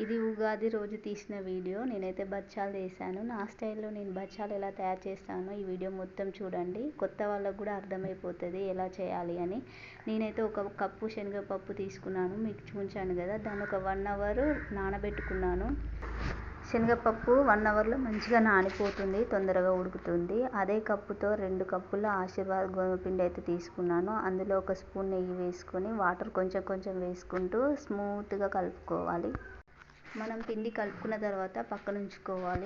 ఇది ఉగాది రోజు తీసిన వీడియో. నేనైతే బచ్చాలు చేశాను. నా స్టైల్లో నేను బచ్చాలు ఎలా తయారు చేస్తానో ఈ వీడియో మొత్తం చూడండి. కొత్త వాళ్ళకు కూడా అర్థమైపోతుంది ఎలా చేయాలి అని. నేనైతే ఒక కప్పు శనగపప్పు తీసుకున్నాను, మీకు చూపించాను కదా. దాన్ని ఒక 1 అవర్ నానబెట్టుకున్నాను. శనగపప్పు 1 అవర్లో మంచిగా నానిపోతుంది, తొందరగా ఉడుకుతుంది. అదే కప్పుతో 2 కప్పుల ఆశీర్వాద్ గోధుమ పిండి అయితే తీసుకున్నాను. అందులో ఒక స్పూన్ నెయ్యి వేసుకొని వాటర్ కొంచెం కొంచెం వేసుకుంటూ స్మూత్గా కలుపుకోవాలి. మనం పిండి కలుపుకున్న తర్వాత పక్కన ఉంచుకోవాలి.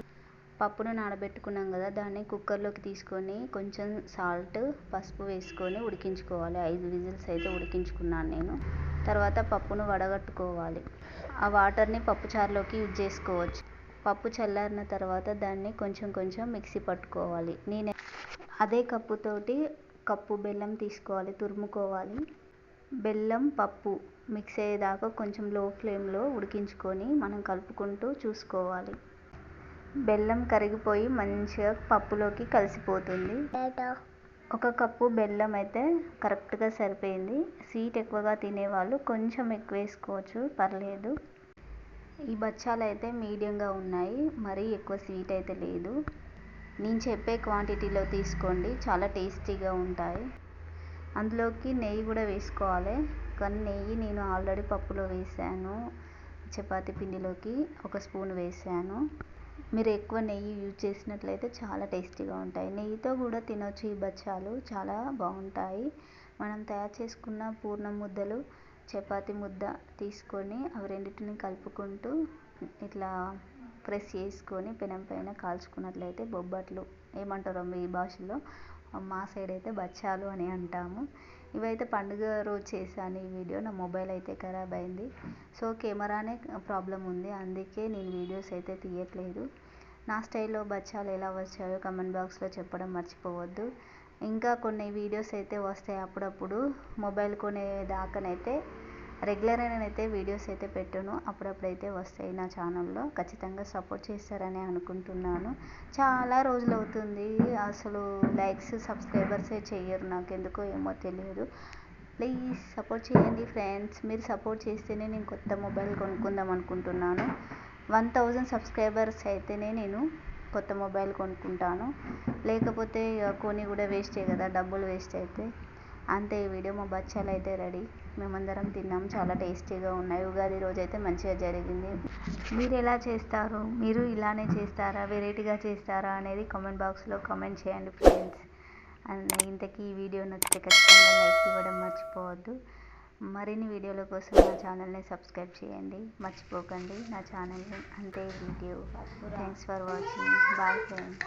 పప్పును నానబెట్టుకున్నాం కదా, దాన్ని కుక్కర్లోకి తీసుకొని కొంచెం సాల్ట్, పసుపు వేసుకొని ఉడికించుకోవాలి. 5 విజిల్స్ అయితే ఉడికించుకున్నాను నేను. తర్వాత పప్పును వడగట్టుకోవాలి. ఆ వాటర్ని పప్పుచారులోకి యూజ్ చేసుకోవచ్చు. పప్పు చల్లారిన తర్వాత దాన్ని కొంచెం కొంచెం మిక్సీ పట్టుకోవాలి. నేను అదే కప్పుతోటి కప్పు బెల్లం తీసుకోవాలి, తురుముకోవాలి. బెల్లం పప్పు మిక్స్ అయ్యేదాకా కొంచెం లో ఫ్లేమ్లో ఉడికించుకొని మనం కలుపుకుంటూ చూసుకోవాలి. బెల్లం కరిగిపోయి మంచిగా పప్పులోకి కలిసిపోతుంది. ఒక కప్పు బెల్లం అయితే కరెక్ట్గా సరిపోయింది. స్వీట్ ఎక్కువగా తినేవాళ్ళు కొంచెం ఎక్కువ వేసుకోవచ్చు, పర్లేదు. ఈ బచ్చాలు అయితే మీడియంగా ఉన్నాయి, మరీ ఎక్కువ స్వీట్ అయితే లేదు. నేను చెప్పే క్వాంటిటీలో తీసుకోండి, చాలా టేస్టీగా ఉంటాయి. అందులోకి నెయ్యి కూడా వేసుకోవాలి, కానీ నెయ్యి నేను ఆల్రెడీ పప్పులో వేసాను. చపాతీ పిండిలోకి 1 స్పూన్ వేసాను. మీరు ఎక్కువ నెయ్యి యూజ్ చేసినట్లయితే చాలా టేస్టీగా ఉంటాయి. నెయ్యితో కూడా తినొచ్చు ఈ బచ్చాలు, చాలా బాగుంటాయి. మనం తయారు చేసుకున్న పూర్ణం ముద్దలు, చపాతీ ముద్ద తీసుకొని అవి రెండింటిని కలుపుకుంటూ ఇట్లా ప్రెస్ చేసుకొని పెనం పైన కాల్చుకున్నట్లయితే బొబ్బట్లు ఏమంటారో మీ భాషలో, మా సైడ్ అయితే బచ్చాలు అని అంటాము. ఇవైతే పండుగ రోజు చేశాను ఈ వీడియో. నా మొబైల్ అయితే ఖరాబ్ అయింది, సో కెమెరానే ప్రాబ్లం ఉంది, అందుకే నేను వీడియోస్ అయితే తీయట్లేదు. నా స్టైల్లో బచ్చాలు ఎలా వచ్చాయో కమెంట్ బాక్స్లో చెప్పడం మర్చిపోవద్దు. ఇంకా కొన్ని వీడియోస్ అయితే వస్తాయి అప్పుడప్పుడు. మొబైల్ కొనేదాకానైతే రెగ్యులర్గా నేనైతే వీడియోస్ అయితే పెట్టను, అప్పుడప్పుడైతే వస్తాయి నా ఛానల్లో. ఖచ్చితంగా సపోర్ట్ చేస్తారని అనుకుంటున్నాను. చాలా రోజులు అవుతుంది, అసలు లైక్స్ సబ్స్క్రైబర్సే చెయ్యరు, నాకు ఎందుకో ఏమో తెలియదు. ప్లీజ్ సపోర్ట్ చేయండి ఫ్రెండ్స్. మీరు సపోర్ట్ చేస్తేనే నేను కొత్త మొబైల్ కొనుక్కుందాం అనుకుంటున్నాను. 1000 సబ్స్క్రైబర్స్ అయితేనే నేను కొత్త మొబైల్ కొనుక్కుంటాను, లేకపోతే కొని కూడా వేస్టే కదా, డబ్బులు వేస్ట్ అయితే. అంతే, ఈ వీడియో. మా బచ్చాలు అయితే రెడీ, మేమందరం తిన్నాం, చాలా టేస్టీగా ఉన్నాయి. ఉగాది రోజు అయితే మంచిగా జరిగింది. మీరు ఎలా చేస్తారు? మీరు ఇలానే చేస్తారా, వెరైటీగా చేస్తారా అనేది కామెంట్ బాక్స్లో కామెంట్ చేయండి ఫ్రెండ్స్. అండ్ ఇంతకీ ఈ వీడియో నచ్చితే ఖచ్చితంగా లైక్ ఇవ్వడం మర్చిపోవద్దు. మరిన్ని వీడియోల కోసం నా ఛానల్ని సబ్స్క్రైబ్ చేయండి, మర్చిపోకండి నా ఛానల్ని. అంతే video. Thanks for watching. Bye friends.